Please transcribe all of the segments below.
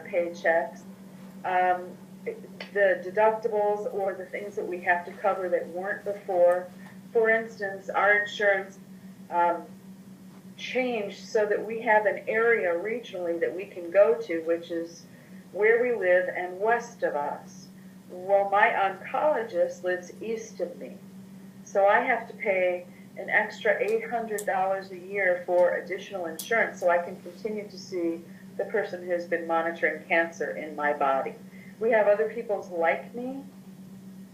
paychecks. Um, the deductibles or the things that we have to cover that weren't before. For instance, our insurance um, changed so that we have an area regionally that we can go to, which is where we live and west of us. Well, my oncologist lives east of me, so I have to pay an extra $800 a year for additional insurance so I can continue to see the person who's been monitoring cancer in my body. We have other people like me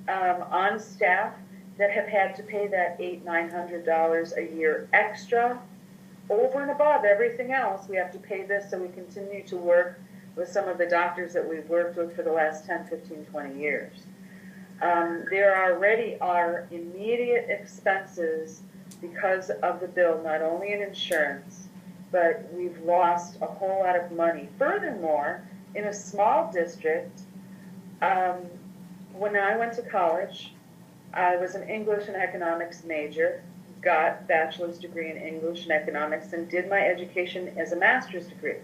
on staff that have had to pay that $900 a year extra over and above everything else. We have to pay this so we continue to work with some of the doctors that we've worked with for the last 10, 15, 20 years. There already are immediate expenses because of the bill, not only in insurance, but we've lost a whole lot of money. Furthermore, in a small district, when I went to college, I was an English and economics major, got a bachelor's degree in English and economics, and did my education as a master's degree.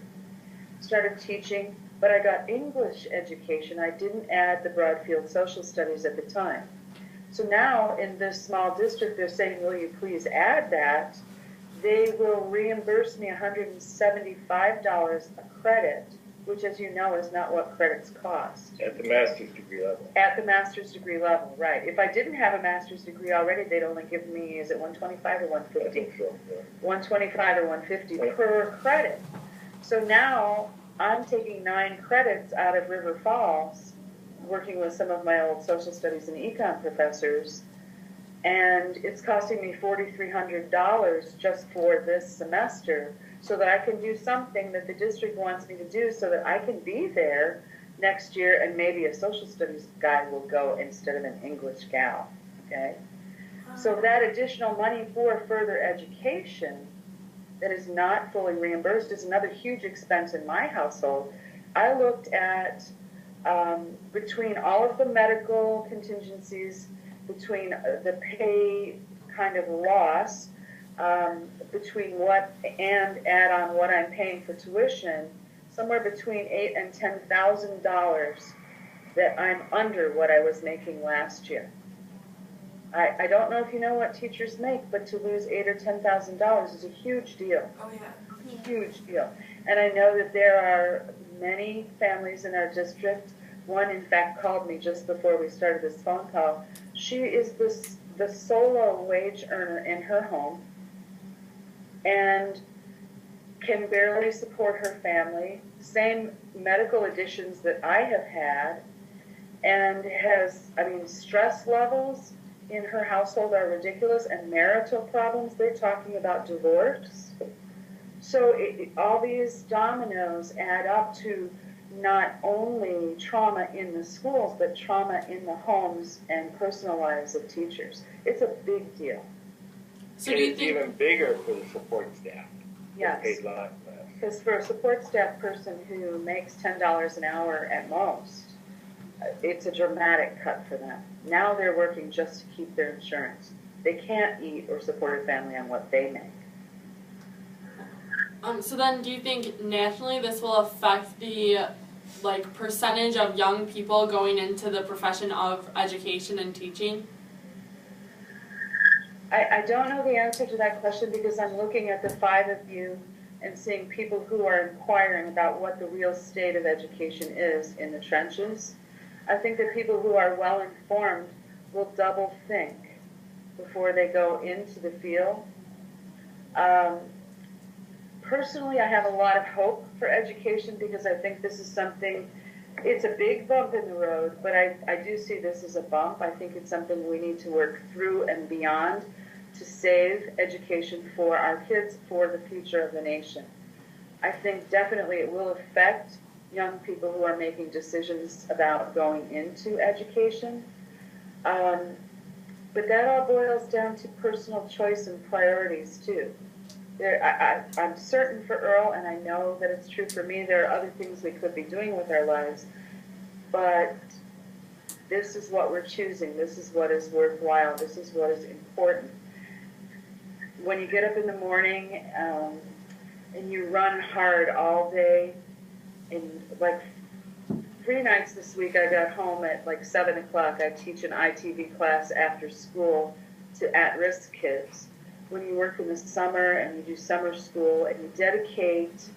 Started teaching, but I got English education. I didn't add the broad field social studies at the time. So now in this small district, they're saying, will you please add that? They will reimburse me $175 a credit, which, as you know, is not what credits cost. At the master's degree level. At the master's degree level, right. If I didn't have a master's degree already, they'd only give me, is it 125 or 150? I think so, yeah. 125 or 150 per credit. So now I'm taking 9 credits out of River Falls, working with some of my old social studies and econ professors, and it's costing me $4,300 just for this semester so that I can do something that the district wants me to do so that I can be there next year, and maybe a social studies guy will go instead of an English gal, okay? So that additional money for further education that is not fully reimbursed is another huge expense in my household. I looked at between all of the medical contingencies, between the pay kind of loss, between what and add on what I'm paying for tuition, somewhere between $8,000 and $10,000 that I'm under what I was making last year. I don't know if you know what teachers make, but to lose $8,000 or $10,000 is a huge deal. Oh yeah. Huge deal. And I know that there are many families in our district. One, in fact, called me just before we started this phone call. She is the solo wage earner in her home and can barely support her family, same medical additions that I have had, and has, stress levels in her household are ridiculous, and marital problems. They're talking about divorce. So all these dominoes add up to not only trauma in the schools, but trauma in the homes and personal lives of teachers. It's a big deal. So it's even bigger for the support staff. Yes. Paid lot less. Because for a support staff person who makes $10 an hour at most, it's a dramatic cut for them. Now they're working just to keep their insurance. They can't eat or support a family on what they make. So then, do you think nationally this will affect the percentage of young people going into the profession of education and teaching? I don't know the answer to that question because I'm looking at the 5 of you and seeing people who are inquiring about what the real state of education is in the trenches. I think that people who are well informed will double think before they go into the field. Personally, I have a lot of hope for education because I think this is something, it's a big bump in the road, but I do see this as a bump. I think it's something we need to work through and beyond to save education for our kids, for the future of the nation. I think definitely it will affect young people who are making decisions about going into education. But that all boils down to personal choice and priorities too. I'm certain for Earl, and I know that it's true for me, there are other things we could be doing with our lives, but this is what we're choosing. This is what is worthwhile. This is what is important. When you get up in the morning and you run hard all day, in like 3 nights this week, I got home at like 7 o'clock. I teach an ITV class after school to at-risk kids. When you work in the summer and you do summer school and you dedicate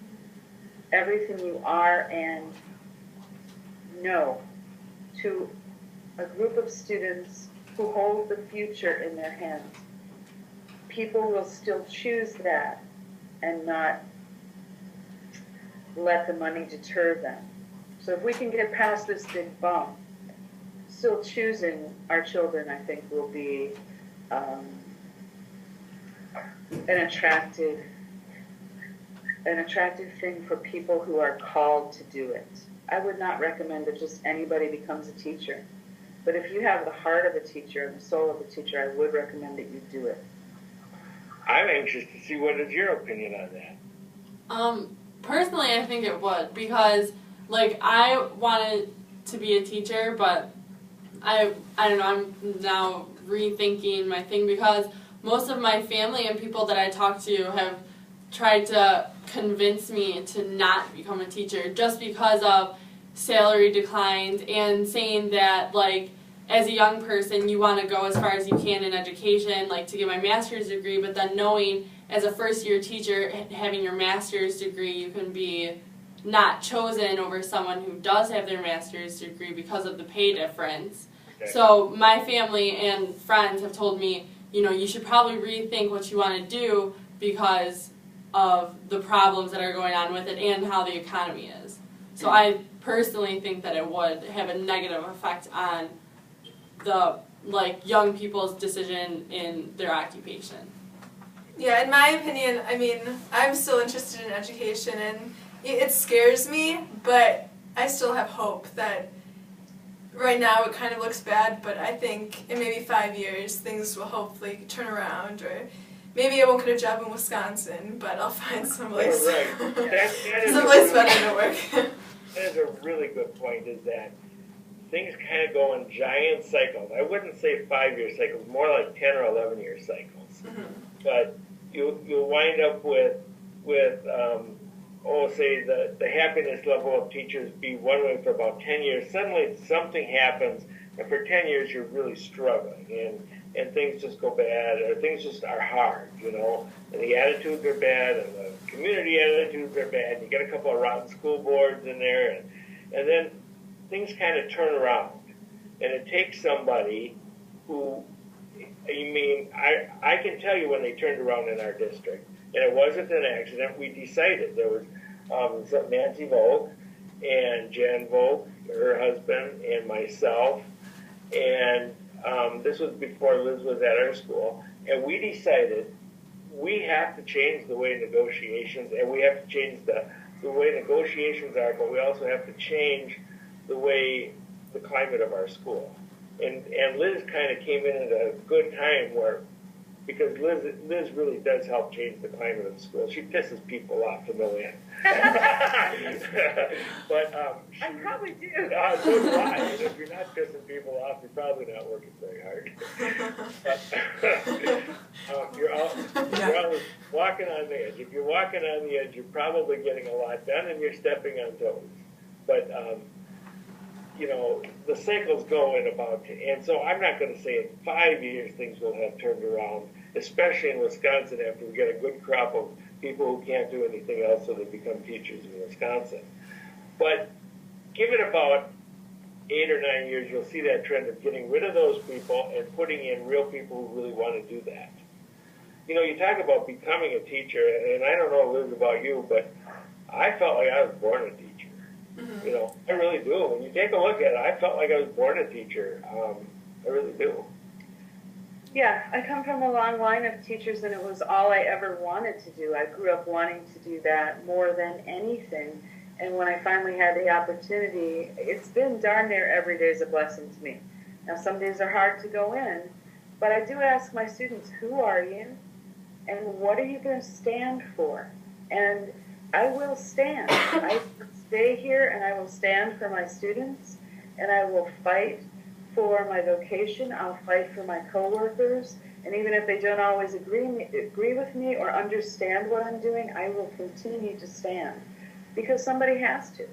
everything you are and know to a group of students who hold the future in their hands, people will still choose that and not let the money deter them. So if we can get past this big bump, still choosing our children, I think, will be an attractive thing for people who are called to do it. I would not recommend that just anybody becomes a teacher. But if you have the heart of a teacher and the soul of a teacher, I would recommend that you do it. I'm anxious to see what is your opinion on that. Personally, I think it would, because like I wanted to be a teacher, but I don't know, I'm now rethinking my thing because most of my family and people that I talk to have tried to convince me to not become a teacher just because of salary declines and saying that like as a young person you want to go as far as you can in education, like to get my master's degree, but then knowing as a first year teacher having your master's degree you can be not chosen over someone who does have their master's degree because of the pay difference. Okay. So my family and friends have told me, you know, you should probably rethink what you want to do because of the problems that are going on with it and how the economy is. So I personally think that it would have a negative effect on the like young people's decision in their occupation. Yeah, in my opinion, I mean, I'm still interested in education and it scares me, but I still have hope that right now it kind of looks bad, but I think in maybe 5 years things will hopefully turn around, or maybe I won't get a job in Wisconsin, but I'll find someplace, someplace better to work. That is a really good point, is that things kind of go in giant cycles. I wouldn't say 5-year cycles, more like 10 or 11-year cycles. Mm-hmm. But you'll wind up with say the happiness level of teachers be one way for about 10 years. Suddenly something happens, and for 10 years you're really struggling, and things just go bad, or things just are hard, you know, and the attitudes are bad, and the community attitudes are bad, and you get a couple of rotten school boards in there, and then things kind of turn around. And it takes somebody who, I can tell you when they turned around in our district, and it wasn't an accident. We decided there was Nancy Volk and Jan Volk, her husband, and myself, and this was before Liz was at our school, and we decided we have to change the way negotiations, and we have to change the way negotiations are, but we also have to change the way the climate of our school. And Liz kind of came in at a good time where, because Liz really does help change the climate of the school. She pisses people off to no end. But I probably do. So do I. And if you're not pissing people off, you're probably not working very hard. You're always walking on the edge. If you're walking on the edge, you're probably getting a lot done, and you're stepping on toes. But you know, the cycles go in about, and so I'm not going to say in 5 years things will have turned around, especially in Wisconsin after we get a good crop of people who can't do anything else, so they become teachers in Wisconsin. But give it about 8 or 9 years, you'll see that trend of getting rid of those people and putting in real people who really want to do that. You know, you talk about becoming a teacher, and I don't know, Liz, about you, but I felt like I was born a teacher. Mm-hmm. You know, I really do. When you take a look at it, I felt like I was born a teacher. I really do. Yeah, I come from a long line of teachers, and it was all I ever wanted to do. I grew up wanting to do that more than anything. And when I finally had the opportunity, it's been darn near every day is a blessing to me. Now, some days are hard to go in, but I do ask my students, who are you? And what are you going to stand for? And I will stand. I stay here, and I will stand for my students, and I will fight for my vocation. I'll fight for my coworkers, and even if they don't always agree with me or understand what I'm doing, I will continue to stand, because somebody has to.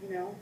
you know,